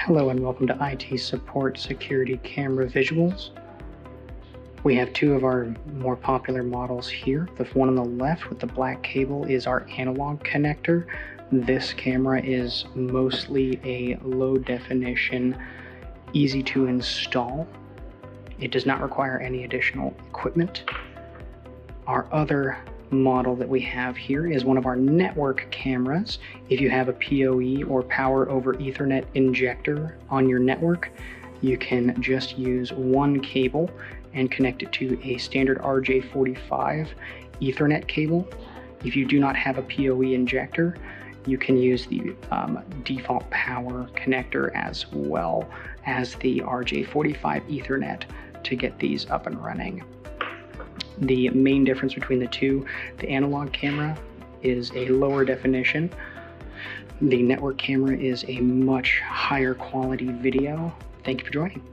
Hello and welcome to IT Support Security Camera Visuals. We have two of our more popular models here. The one on the left with the black cable is our analog connector. This camera is mostly a low definition, easy to install. It does not require any additional equipment. Our other model that we have here is one of our network cameras. If you have a PoE or Power over Ethernet injector on your network, you can just use one cable and connect it to a standard RJ45 Ethernet cable. If you do not have a PoE injector, you can use the default power connector as well as the RJ45 Ethernet to get these up and running. The main difference between the two, the analog camera is a lower definition. The network camera is a much higher quality video. Thank you for joining.